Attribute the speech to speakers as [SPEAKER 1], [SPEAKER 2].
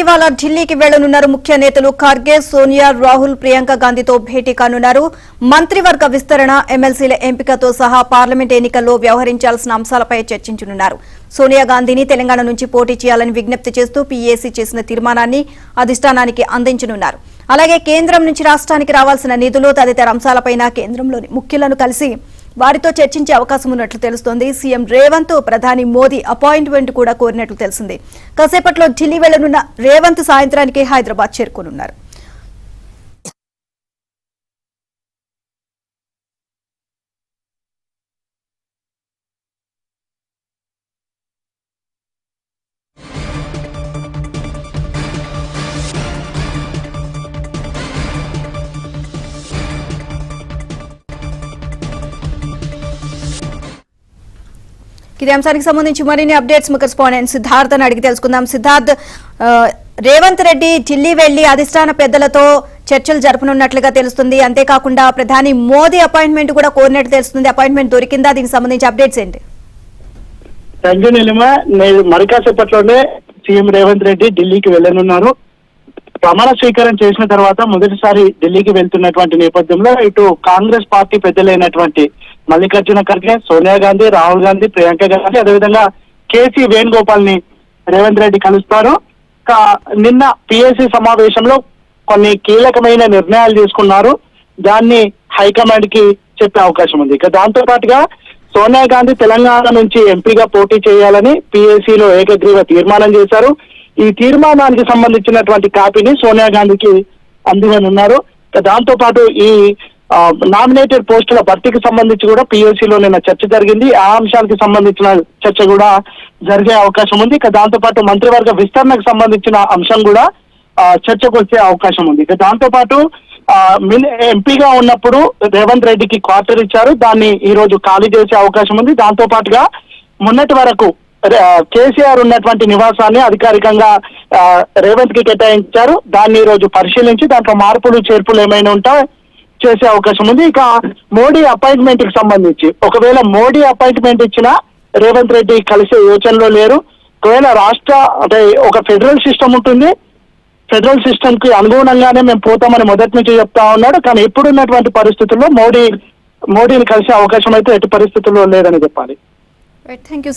[SPEAKER 1] ఇవాళ ఢిల్లీకి వెళ్లనున్నారు. ముఖ్య నేతలు ఖర్గే, సోనియా, రాహుల్, ప్రియాంక గాంధీతో భేటీ కానున్నారు. మంత్రివర్గ విస్తరణ, ఎమ్మెల్సీల ఎంపికతో సహా పార్లమెంట్ ఎన్నికల్లో వ్యవహరించాల్సిన అంశాలపై చర్చించనున్నారు. సోనియా గాంధీని తెలంగాణ నుంచి పోటీ చేయాలని విజ్ఞప్తి చేస్తూ పీఏసీ చేసిన తీర్మానాన్ని అధిష్టానానికి అందించనున్నారు. అలాగే కేంద్రం నుంచి రాష్ట్రానికి రావాల్సిన నిధులు తదితర అంశాలపైన కేంద్రంలోని ముఖ్యులను కలిసి వారితో చర్చించే అవకాశం ఉన్నట్లు తెలుస్తోంది. సీఎం రేవంత్ ప్రధాని మోదీ అపాయింట్మెంట్ కూడా కోరినట్లు తెలిసింది. కాసేపట్లో ఢిల్లీ వెళ్లనున్న రేవంత్ సాయంత్రానికి హైదరాబాద్ చేరుకోనున్నారు. ఇదే అంశానికి సంబంధించి మరిన్ని అప్డేట్స్ మా కరెస్పాండెంట్ సిద్ధార్థ్ అని అడిగి తెలుసుకుందాం. సిద్ధార్థ్, రేవంత్ రెడ్డి ఢిల్లీ వెళ్లి అధిష్టాన పెద్దలతో చర్చలు జరపనున్నట్లుగా తెలుస్తుంది. అంతేకాకుండా ప్రధాని మోదీ అపాయింట్మెంట్ కూడా కోరినట్టు తెలుస్తుంది. అపాయింట్మెంట్ దొరికిందా? దీనికి సంబంధించి అప్డేట్స్ ఏంటి?
[SPEAKER 2] మరి కాసేపట్లోనే సీఎం రేవంత్ రెడ్డి ఢిల్లీకి వెళ్లనున్నారు. ప్రమాణ స్వీకారం చేసిన తర్వాత మొదటిసారి ఢిల్లీకి వెళ్తున్నటువంటి నేపథ్యంలో ఇటు కాంగ్రెస్ పార్టీ పెద్దలైనటువంటి మల్లికార్జున ఖర్గే, సోనియా గాంధీ, రాహుల్ గాంధీ, ప్రియాంక గాంధీ, అదేవిధంగా కేసీ వేణుగోపాల్ ని రేవంత్ రెడ్డి కలుస్తారు. నిన్న పిఎస్సి సమావేశంలో కొన్ని కీలకమైన నిర్ణయాలు తీసుకున్నారు. దాన్ని హైకమాండ్ కి చెప్పే అవకాశం ఉంది. దాంతో పాటుగా సోనియా గాంధీ తెలంగాణ నుంచి ఎంపీగా పోటీ చేయాలని పిఎస్సిలో ఏకగ్రీవ తీర్మానం చేశారు. ఈ తీర్మానానికి సంబంధించినటువంటి కాపీని సోనియా గాంధీకి అందివనున్నారు. దాంతో పాటు ఈ నామినేటెడ్ పోస్టుల భర్తీకి సంబంధించి కూడా పిఎస్సిలో నిన్న చర్చ జరిగింది. ఆ అంశానికి సంబంధించిన చర్చ కూడా జరిగే అవకాశం ఉంది. దాంతో పాటు మంత్రివర్గ విస్తరణకు సంబంధించిన అంశం కూడా చర్చకు వచ్చే అవకాశం ఉంది. దాంతో పాటు ఎంపీగా ఉన్నప్పుడు రేవంత్ రెడ్డికి క్వార్టర్ ఇచ్చారు. దాన్ని ఈ రోజు ఖాళీ చేసే అవకాశం ఉంది. దాంతో పాటుగా మొన్నటి వరకు కేసీఆర్ ఉన్నటువంటి నివాసాన్ని అధికారికంగా రేవంత్ కి కేటాయించారు. దాన్ని ఈ రోజు పరిశీలించి దాంట్లో మార్పులు చేర్పులు ఏమైనా ఉంటే చేసే అవకాశం ఉంది. ఇక మోడీ అపాయింట్మెంట్ కి సంబంధించి ఒకవేళ మోడీ అపాయింట్మెంట్ ఇచ్చినా రేవంత్ రెడ్డి కలిసే యోచనలో లేరు. ఒకవేళ అంటే ఒక ఫెడరల్ సిస్టమ్ ఉంటుంది, ఫెడరల్ సిస్టమ్ కి అనుగుణంగానే మేము పోతామని మొదటి నుంచి చెప్తా ఉన్నాడు. కానీ ఇప్పుడున్నటువంటి పరిస్థితుల్లో మోడీని కలిసే అవకాశం అయితే ఎట్టి పరిస్థితుల్లో లేదని చెప్పాలి.
[SPEAKER 1] Thank you.